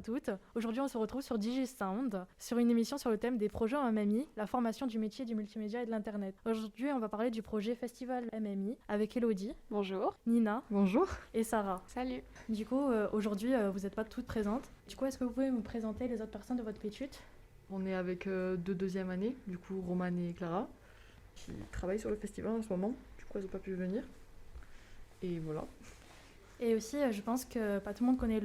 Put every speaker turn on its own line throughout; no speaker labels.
toutes. Aujourd'hui, on se retrouve sur DigiSound, sur une émission sur le thème des projets en MMI, la formation du métier du multimédia et de l'Internet. Aujourd'hui, on va parler du projet Festival MMI avec Elodie.
Bonjour.
Nina.
Bonjour.
Et Sarah.
Salut.
Du coup, aujourd'hui, vous n'êtes pas toutes présentes. Du coup, est-ce que vous pouvez me présenter les autres personnes de votre PETUT ?
On est avec deux deuxième années, du coup Romane et Clara, qui travaillent sur le festival en ce moment. Du coup, elles n'ont pas pu venir. Et voilà.
Et aussi, je pense que pas tout le monde connaît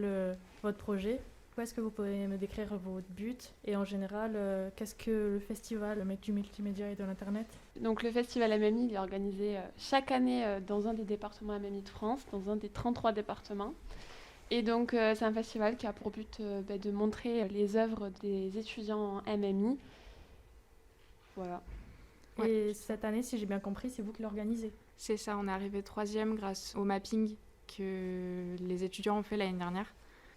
votre projet. Est-ce que vous pouvez me décrire votre but et en général, qu'est-ce que le festival du multimédia et de l'Internet ?
Donc le festival MMI, il est organisé chaque année dans un des départements MMI de France, dans un des 33 départements. Et donc c'est un festival qui a pour but de montrer les œuvres des étudiants en MMI. Voilà.
Et cette année, si j'ai bien compris, c'est vous qui l'organisez ?
C'est ça, on est arrivé 3e grâce au mapping que les étudiants ont fait l'année dernière.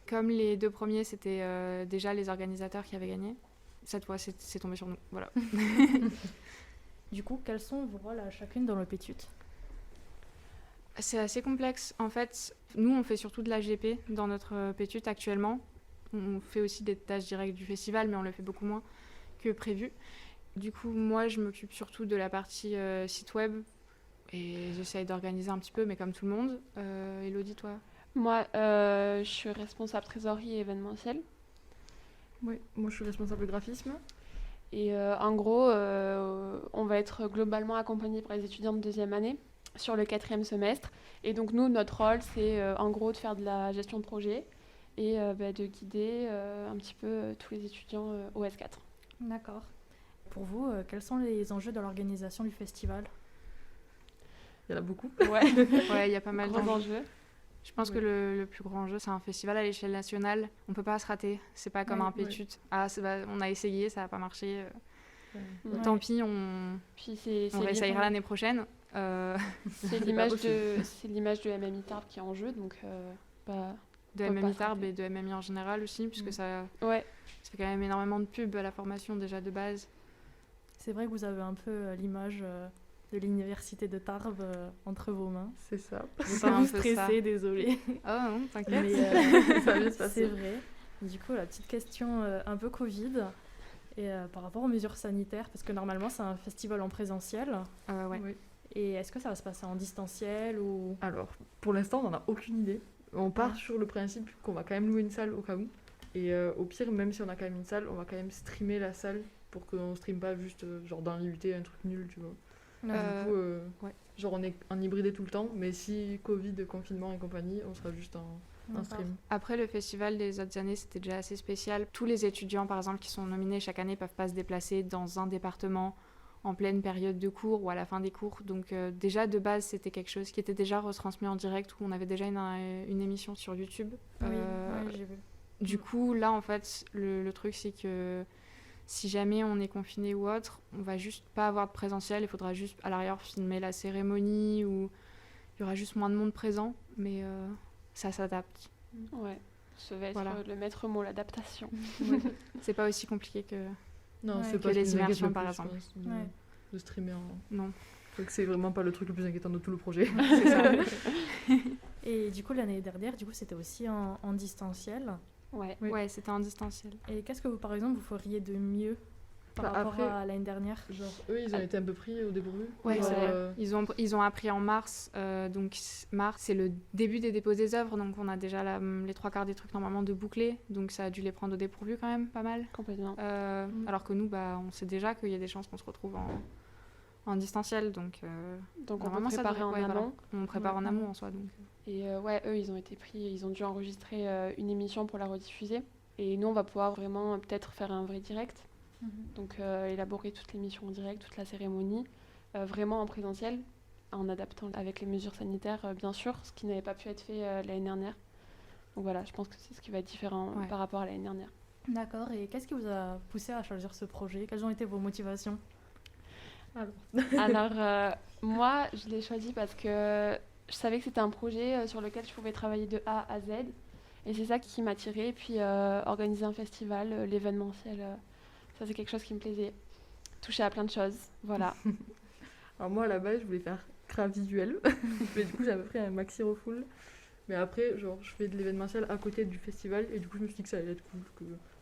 Comme les 2 premiers, c'était déjà les organisateurs qui avaient gagné. Cette fois, c'est tombé sur nous. Voilà.
Du coup, quels sont vos rôles à chacune dans le PETUT ?
C'est assez complexe. En fait, nous, on fait surtout de l'AGP dans notre PETUT actuellement. On fait aussi des tâches directes du festival, mais on le fait beaucoup moins que prévu. Du coup, moi, je m'occupe surtout de la partie site web et j'essaye d'organiser un petit peu, mais comme tout le monde. Elodie, toi ?
Moi, je suis responsable trésorerie et événementiel.
Oui, moi je suis responsable graphisme.
Et en gros, on va être globalement accompagné par les étudiants de 2e année sur le 4e semestre. Et donc nous, notre rôle, c'est en gros de faire de la gestion de projet et de guider un petit peu tous les étudiants au S4.
D'accord. Pour vous, quels sont les enjeux de l'organisation du festival ?
Il y en a beaucoup.
Ouais,
il y a pas mal
d'enjeux.
Je pense que le plus grand enjeu, c'est un festival à l'échelle nationale. On peut pas se rater. C'est pas comme un PETUT. Ah, on a essayé, ça a pas marché. Tant pis, on réessayera l'année prochaine.
C'est l'image de MMI Tarbes qui est en jeu, donc
de MMI Tarbes et de MMI en général aussi, puisque ça fait quand même énormément de pub à la formation déjà de base.
C'est vrai que vous avez un peu l'image de l'université de Tarbes entre vos mains.
C'est ça.
C'est un peu stressée, désolée.
Oh non, t'inquiète.
Mais,
ça va bien se passer.
C'est vrai. Du coup, la petite question un peu Covid. Et par rapport aux mesures sanitaires, parce que normalement, c'est un festival en présentiel.
Ouais.
Oui.
Et est-ce que ça va se passer en distanciel ou...
Alors, pour l'instant, on n'en a aucune idée. On part sur le principe qu'on va quand même louer une salle au cas où. Et au pire, même si on a quand même une salle, on va quand même streamer la salle pour qu'on ne streame pas juste genre dans l'IUT, un truc nul, tu vois. Du coup, genre on est en hybridé tout le temps, mais si Covid, confinement et compagnie, on sera juste en stream.
Après, le festival des autres années, c'était déjà assez spécial. Tous les étudiants, par exemple, qui sont nominés chaque année, peuvent pas se déplacer dans un département en pleine période de cours ou à la fin des cours. Donc déjà, de base, c'était quelque chose qui était déjà retransmis en direct, où on avait déjà une émission sur YouTube.
Oui, j'ai vu.
Du coup, là, en fait, le truc, c'est que si jamais on est confiné ou autre, on va juste pas avoir de présentiel. Il faudra juste, à l'arrière, filmer la cérémonie, ou il y aura juste moins de monde présent, mais ça s'adapte.
Ouais, ça va être le maître mot, l'adaptation.
C'est pas aussi compliqué que...
Non,
Ouais.
c'est pas
que les
ce qui nous inquiète
immersions,
le
par
plus,
exemple.
je pense, de streamer.
Non.
Je crois que c'est vraiment pas le truc le plus inquiétant de tout le projet.
C'est ça.
Et du coup, l'année dernière, c'était aussi en distanciel.
Ouais, c'était en distanciel.
Et qu'est-ce que vous, par exemple, vous feriez de mieux par rapport à l'année dernière ?
Genre, eux, ils ont été un peu pris au dépourvu.
Ouais, c'est vrai. Ils ont appris en mars. Donc, mars, c'est le début des dépôts des œuvres. Donc, on a déjà les 3/4 des trucs normalement de boucler. Donc, ça a dû les prendre au dépourvu quand même, pas mal.
Complètement.
Alors que nous, on sait déjà qu'il y a des chances qu'on se retrouve en distanciel. Donc
on peut préparer en amont.
On prépare en amont en soi. Donc.
Et eux, ils ont été pris. Ils ont dû enregistrer une émission pour la rediffuser. Et nous, on va pouvoir vraiment peut-être faire un vrai direct. Donc élaborer toute l'émission en direct, toute la cérémonie, vraiment en présentiel, en adaptant avec les mesures sanitaires, bien sûr, ce qui n'avait pas pu être fait l'année dernière. Donc voilà, je pense que c'est ce qui va être différent par rapport à l'année dernière.
D'accord, et qu'est-ce qui vous a poussé à choisir ce projet ? Quelles ont été vos motivations ?
Alors moi, je l'ai choisi parce que je savais que c'était un projet sur lequel je pouvais travailler de A à Z. Et c'est ça qui m'attirait. Et puis organiser un festival, l'événementiel... ça, c'est quelque chose qui me plaisait. Toucher à plein de choses, voilà.
Alors moi, à la base, je voulais faire craft visuel. Mais du coup, j'avais pris un maxi refoul. Mais après, genre, je fais de l'événementiel à côté du festival et du coup, je me suis dit que ça allait être cool.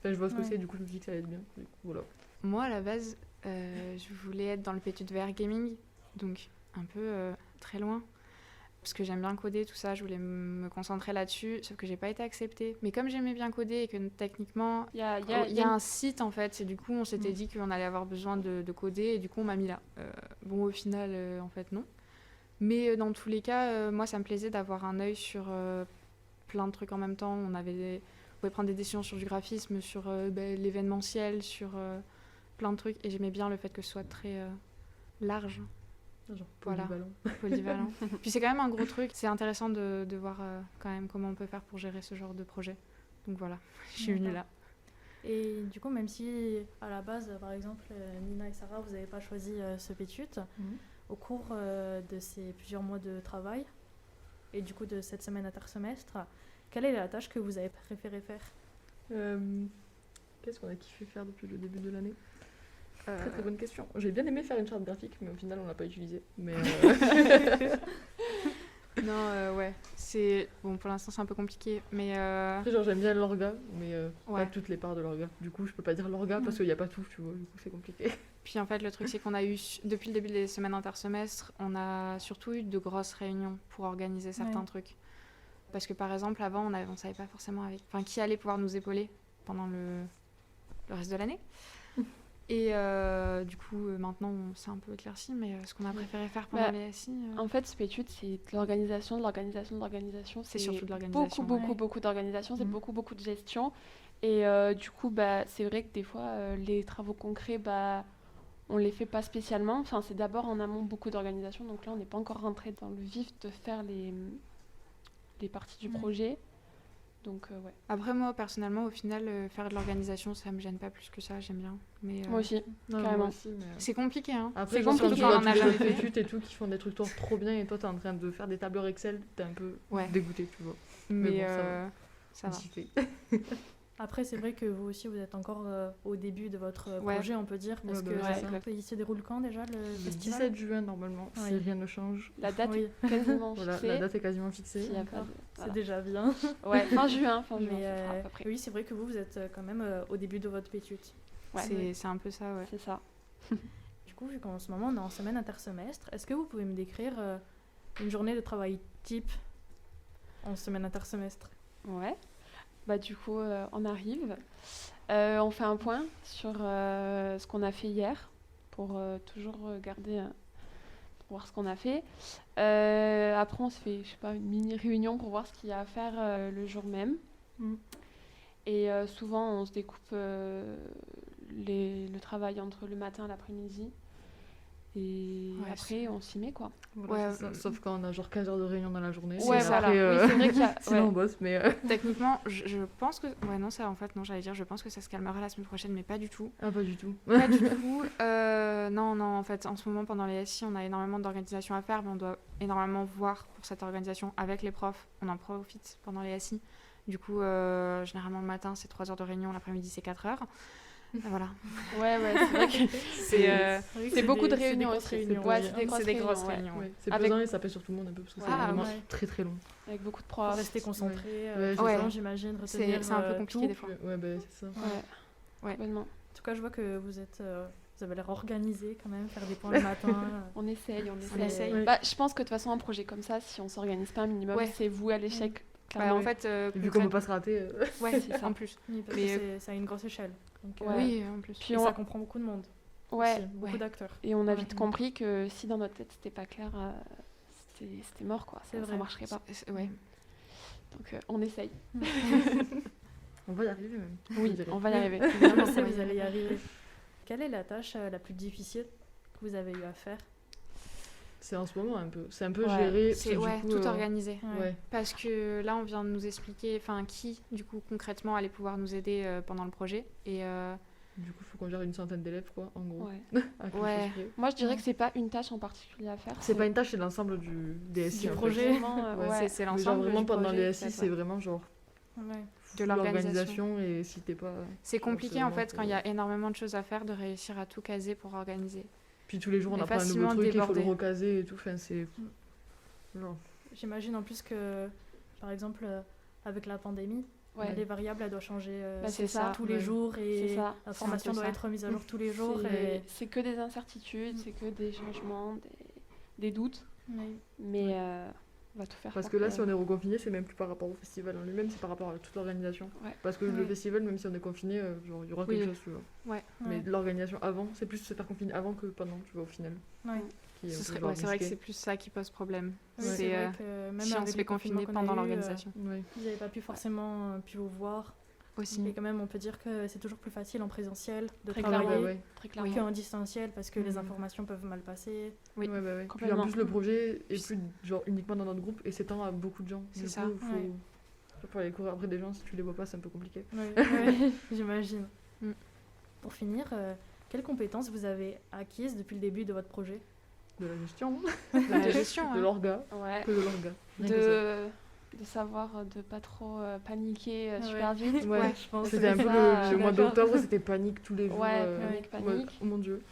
Enfin, je vois ce que
Ouais.
c'est, du coup, je me suis dit que ça allait être bien. Du coup, voilà.
Moi, à la base, je voulais être dans le PETUT VR Gaming, donc un peu très loin. Parce que j'aime bien coder, tout ça, je voulais me concentrer là-dessus, sauf que j'ai pas été acceptée. Mais comme j'aimais bien coder et que techniquement,
Il y a,
il y a un site en fait, et du coup on s'était
Mm.
dit qu'on allait avoir besoin de coder, et du coup on m'a mis là. Bon, au final, en fait, non. Mais dans tous les cas, moi ça me plaisait d'avoir un œil sur plein de trucs en même temps. On pouvait prendre des décisions sur du graphisme, sur l'événementiel, sur plein de trucs, et j'aimais bien le fait que ce soit très large.
Genre,
Voilà.
polyvalent.
Polyvalent. Puis c'est quand même un gros truc. C'est intéressant de voir quand même comment on peut faire pour gérer ce genre de projet. Donc voilà, je suis venue là.
Et du coup, même si à la base, par exemple, Nina et Sarah, vous n'avez pas choisi ce PETUT, au cours de ces plusieurs mois de travail et du coup de cette semaine intersemestre, quelle est la tâche que vous avez préféré faire?
Qu'est-ce qu'on a kiffé faire depuis le début de l'année? Très très bonne question. J'ai bien aimé faire une charte graphique, mais au final on l'a pas utilisée. Mais
Non, ouais. C'est... Bon, pour l'instant, c'est un peu compliqué, mais...
après, genre j'aime bien l'orga, mais
Ouais.
pas toutes les parts de l'orga. Du coup, je peux pas dire l'orga parce qu'il y a pas tout, tu vois. Du coup, c'est compliqué.
Puis en fait, le truc, c'est qu'on a eu, depuis le début des semaines intersemestres, on a surtout eu de grosses réunions pour organiser certains
Ouais.
trucs. Parce que par exemple, avant, on savait pas forcément qui allait pouvoir nous épauler pendant le reste de l'année. Et du coup, maintenant, on s'est un peu éclairci, mais ce qu'on a préféré faire pendant les SI...
En fait, ce PETUT, c'est de l'organisation, de l'organisation, de l'organisation.
C'est surtout de l'organisation,
Beaucoup d'organisation, c'est
Mhm.
beaucoup de gestion. Et du coup, c'est vrai que des fois, les travaux concrets, on les fait pas spécialement. Enfin, c'est d'abord en amont beaucoup d'organisation. Donc là, on n'est pas encore rentré dans le vif de faire les parties du projet. Donc, ouais.
Après, moi, personnellement, au final, faire de l'organisation, ça me gêne pas plus que ça, j'aime bien. Mais,
Moi aussi.
Non,
Carrément.
moi aussi, mais,
c'est compliqué, hein.
après,
C'est
genre, quand
compliqué
tu vois
quand on a
tous les
jamais
autres
fait.
études et tout qui font des trucs trop bien et toi t'es en train de faire des tableurs Excel, t'es un peu
Ouais.
dégoûté, tu vois.
Mais
bon, ça va.
ça va.
J'y fais.
Après, c'est vrai que vous aussi, vous êtes encore au début de votre
Ouais.
projet, on peut dire, parce
Ouais,
que
bah, c'est
ça.
il se déroule quand déjà le
Le
festival?
17 juin normalement, si
Oui.
rien ne change.
La date
Oui.
est quasiment
Voilà,
fixée.
la date est quasiment fixée.
S'il y a pas
D'accord.
de-
C'est
voilà.
déjà bien.
Ouais, fin juin,
Mais
ce sera à peu près.
oui, c'est vrai que vous êtes quand même au début de votre PETUT.
Ouais.
C'est un peu ça, ouais.
C'est ça.
Du coup, vu qu'en ce moment on est en semaine intersemestre, est-ce que vous pouvez me décrire une journée de travail type en semaine intersemestre?
Ouais. Du coup, on arrive. On fait un point sur ce qu'on a fait hier pour toujours regarder, pour voir ce qu'on a fait. Après, on se fait, je sais pas, une mini réunion pour voir ce qu'il y a à faire le jour même.
Mm.
Et souvent, on se découpe le travail entre le matin et l'après-midi. Et
Ouais,
après, on s'y met, quoi.
Voilà,
Ouais,
c'est ça. Sauf quand on a genre 15 heures de réunion dans la journée.
Ouais,
et
voilà.
après,
Oui, c'est vrai qu'il y a...
sinon
ouais.
on bosse, mais
Techniquement, je pense que... Ouais, non, ça, en fait, non, j'allais dire, je pense que ça se calmera la semaine prochaine, mais pas du tout.
ah pas du tout.
Pas du tout. Non, en fait, en ce moment, pendant les SI, on a énormément d'organisation à faire, mais on doit énormément voir pour cette organisation avec les profs. On en profite pendant les SI. Du coup, généralement, le matin, c'est 3 heures de réunion, l'après-midi, c'est 4 heures. Voilà.
Ouais, c'est vrai que c'est beaucoup de
c'est des
réunions
grosses
aussi.
réunions,
Ouais,
oui.
c'est des grosses
ouais.
réunions.
Ouais, c'est
Avec-
pesant et ça pèse sur tout le monde un peu parce que c'est
Ah,
vraiment
ouais.
très très long.
Avec beaucoup de
Pour
profs.
rester concentré,
Ouais,
tout le
c'est
temps,
ça.
j'imagine, retenir
C'est un peu compliqué
tout.
des fois.
Ouais, bah c'est ça.
Ouais,
Ouais.
complètement.
En tout cas, je vois que vous avez l'air organisé quand même, faire des points le matin.
On essaye.
On essaye.
Ouais.
Je pense que de toute façon, un projet comme ça, si on s'organise pas un minimum,
Ouais.
c'est voué à l'échec.
Bah,
clairement.
en fait,
Et vu qu'on peut pas se rater.
ouais,
c'est ça.
en plus.
Oui, parce
Mais,
que c'est à une grosse échelle. Donc,
Ouais.
Oui, en plus.
Puis
et
on-
ça comprend beaucoup de monde.
Ouais,
aussi, beaucoup
ouais.
d'acteurs.
et on a
Ouais.
vite compris que si dans notre tête c'était pas clair, c'était mort, quoi.
C'est
Ça
vrai.
marcherait pas.
Ouais.
Donc on essaye.
On va y arriver même.
Oui,
je dirais.
on va y arriver.
Évidemment, ça, vous allez y arriver. Quelle est la tâche la plus difficile que vous avez eu à faire?
C'est en ce moment un peu. C'est un peu
Ouais,
géré. parce
C'est
que du
ouais,
coup,
tout organisé.
Ouais.
Parce que là, on vient de nous expliquer qui, du coup, concrètement, allait pouvoir nous aider pendant le projet. Et
Du coup, il faut qu'on gère une centaine d'élèves, quoi, en gros.
Ouais.
À quelque
Ouais.
chose près.
Moi, je dirais que c'est pas une tâche en particulier à faire.
C'est pas une tâche, c'est l'ensemble des SI.
Du
en fait.
projet.
Vraiment,
Ouais,
ouais.
c'est
Mais
l'ensemble
genre vraiment
du
pendant
projet,
les
ça,
SI, c'est vraiment genre
Ouais.
de l'organisation.
l'organisation et si t'es pas.
C'est compliqué,
c'est
en
vraiment
fait, quand il y a
que-
énormément de choses à faire, de réussir à tout caser pour organiser.
Puis tous les jours, on
Mais
apprend un nouveau
facilement
truc, il faut le
débordé.
recaser et tout. Enfin, c'est. Genre.
J'imagine en plus que par exemple, avec la pandémie,
Ouais.
les variables, elles doivent changer
C'est ça.
tous les
Ouais.
jours et
C'est ça.
la formation
peu
doit
ça.
être mise à jour tous les jours.
C'est que des incertitudes, c'est que des changements, des doutes.
Oui.
Mais on va tout faire.
Parce
pour
que là, si on est reconfiné, c'est même plus par rapport au festival en lui-même, c'est par rapport à toute l'organisation.
Ouais.
Parce que le
Ouais.
festival, même si on est confiné, genre, il y aura
Oui.
quelque chose, tu vois.
Ouais.
Mais
Ouais.
l'organisation avant, c'est plus se faire confiner avant que pendant, tu vois, au final.
Ouais.
Qui est un peu,
C'est
genre,
vrai que
risqué.
c'est plus ça qui pose problème.
Oui,
Ouais.
c'est
C'est
vrai que même
si on
avec
se fait
les confinements
confiner
qu'on a
pendant
eu,
l'organisation
Ouais.
vous n'avez pas pu forcément pu vous voir.
aussi.
Et quand même, on peut dire que c'est toujours plus facile en présentiel de
Très
travailler
clairement.
Ouais, ouais.
Très clairement.
qu'en distanciel parce que les
Mhm.
informations peuvent mal passer.
Oui.
Ouais, bah ouais. Puis en
Complètement.
plus, le projet est plus genre uniquement dans notre groupe et s'étend à beaucoup de gens.
C'est
Du
ça.
coup, faut...
Ouais.
Faut aller courir après des gens, si tu les vois pas, c'est un peu compliqué.
Ouais, j'imagine.
Mm.
Pour finir, quelles compétences vous avez acquises depuis le début de votre projet?
De la gestion,
La gestion,
de
hein.
l'orga,
Ouais.
que de l'orga. Rien que ça.
De savoir de pas trop paniquer
Ouais.
super vite.
Ouais,
je pense.
c'était un peu
ça,
le mois
d'accord.
d'octobre, c'était panique tous les jours.
Ouais,
Ouais.
panique,
en mode,
panique.
oh mon dieu.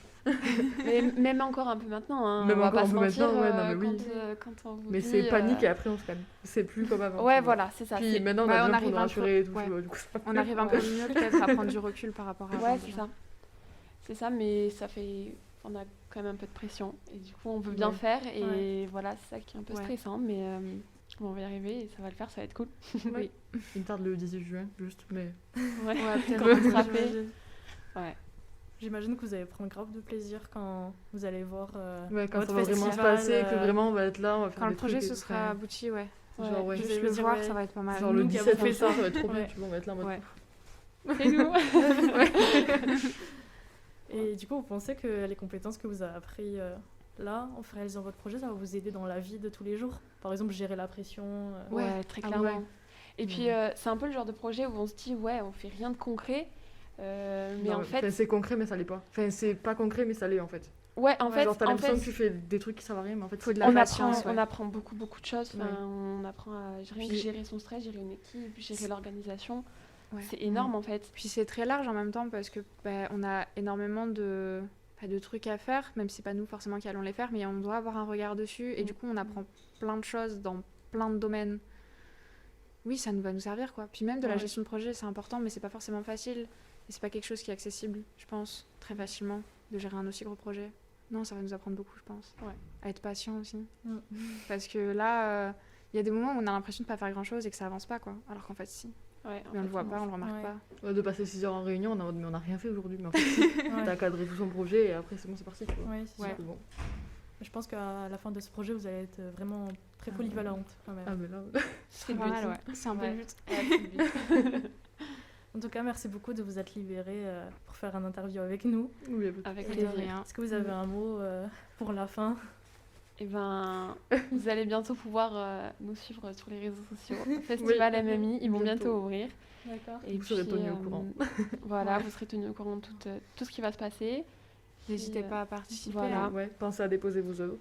Mais même encore un peu maintenant. Hein,
Même
on va
encore
pas
un
se
peu
mentir,
maintenant, ouais, non, mais oui.
quand on vous
Mais
dit,
c'est panique et après on se calme. C'est plus comme avant.
Ouais,
tu vois.
voilà, c'est ça.
Puis
c'est-
maintenant on
Bah,
a
on
besoin pour
arrive
nous
un peu-
rassurer et tout,
ouais.
tu vois, du coup ça
On arrive un peu mieux peut-être à prendre du recul par rapport à avant.
Ouais, c'est ça. C'est ça, mais ça fait. On a quand même un peu de pression. Et du coup, on veut bien
Ouais.
faire. Et voilà, c'est ça qui est un peu
Ouais.
stressant. Mais on va y arriver et ça va le faire, ça va être cool.
Oui. Il me tarde le 18 juin, juste, mais.
Ouais,
peut-être
Comment
un peu,
rattraper.
j'imagine.
Ouais.
J'imagine que vous allez prendre grave de plaisir quand vous allez voir
Ouais, quand
votre
ça va vraiment se
festival,
passer, que vraiment on va être là, on va faire
Quand le
des
projet
trucs et
se
tout,
sera
enfin,
abouti, ouais.
Genre, ouais.
Vous
Juste
allez
le
dire,
voir,
ouais.
ça va être pas mal.
Genre le
Nous qui avons
17
fait
ou ça,
ça.
ça va être trop bien,
Ouais.
tu vois, on va être là en mode.
Ouais.
Et nous
Et du coup, vous pensez que les compétences que vous avez apprises là, en réalisant votre projet, ça va vous aider dans la vie de tous les jours? Par exemple, gérer la pression.
Ouais, très
Ah
clairement.
ouais.
Et puis, c'est un peu le genre de projet où on se dit, ouais, on fait rien de concret. Mais
Non,
en fait,
enfin, c'est concret, mais ça l'est pas. Enfin, c'est pas concret, mais ça l'est en fait.
ouais, en fait,
Genre, t'as
en
l'impression
fait,
que tu fais des trucs qui servent à rien, mais en fait,
Faut de
c'est-
la
on
patience,
apprend,
ouais.
on apprend beaucoup, beaucoup de choses. Enfin,
Ouais.
on apprend à
Puis-
gérer son stress, gérer une équipe, gérer l'organisation.
Ouais.
C'est énorme en fait.
Puis c'est très large en même temps parce que on a énormément de trucs à faire, même si c'est pas nous forcément qui allons les faire, mais on doit avoir un regard dessus et du coup on apprend plein de choses dans plein de domaines. Oui, ça nous va nous servir quoi. Puis même de la
Ouais.
gestion de projet, c'est important, mais c'est pas forcément facile et c'est pas quelque chose qui est accessible, je pense, très facilement de gérer un aussi gros projet. Non, ça va nous apprendre beaucoup, je pense.
Ouais.
À être patient aussi.
Mm.
Parce que là, il y a des moments où on a l'impression de pas faire grand chose et que ça avance pas quoi. Alors qu'en fait, si.
Ouais, en
Mais on le
fait,
voit pas, on le remarque
Ouais.
pas.
De passer 6 heures en réunion, on a... mais on a rien fait aujourd'hui. Mais en fait, si,
Ouais.
t'as cadré tout son projet et après, c'est bon, c'est parti. Tu vois.
Ouais, c'est
Ouais.
sûr.
C'est bon.
Je pense qu'à la fin de ce projet, vous allez être vraiment très
Ah,
polyvalente quand même.
Ah, mais là.
C'est
le
pas
but.
mal, ouais. C'est un peu
Ouais.
le but.
Ouais, c'est le but.
En tout cas, merci beaucoup de vous être libéré pour faire un interview avec nous.
Oui, y a pas de-
Avec
Et de
plaisir.
rien.
Est-ce que vous avez un mot pour la fin?
Et ben, vous allez bientôt pouvoir nous suivre sur les réseaux sociaux. Festival MMI, ils vont bientôt
Bientôt.
ouvrir.
D'accord.
Et
Vous serez tenus au courant.
Voilà, vous serez tenus au courant de tout ce qui va se passer.
N'hésitez
Puis,
pas à participer.
voilà.
hein.
Ouais, pensez à déposer vos œuvres.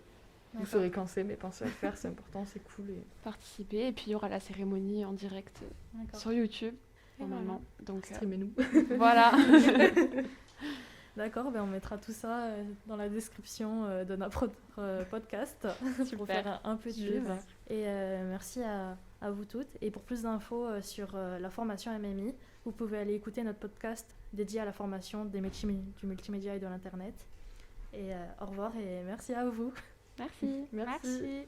Vous
D'accord.
saurez quand c'est, mais pensez à le faire, c'est important, c'est cool. Et...
Participer. Et puis il y aura la cérémonie en direct
D'accord.
sur YouTube,
Et
normalement. Donc
Streamez-nous.
voilà.
D'accord, ben on mettra tout ça dans la description de notre podcast pour
Super.
faire un peu de
Super.
pub. Et merci à vous toutes. Et pour plus d'infos sur la formation MMI, vous pouvez aller écouter notre podcast dédié à la formation du multimédia et de l'Internet. Et au revoir et merci à vous.
Merci.
Merci.
Merci.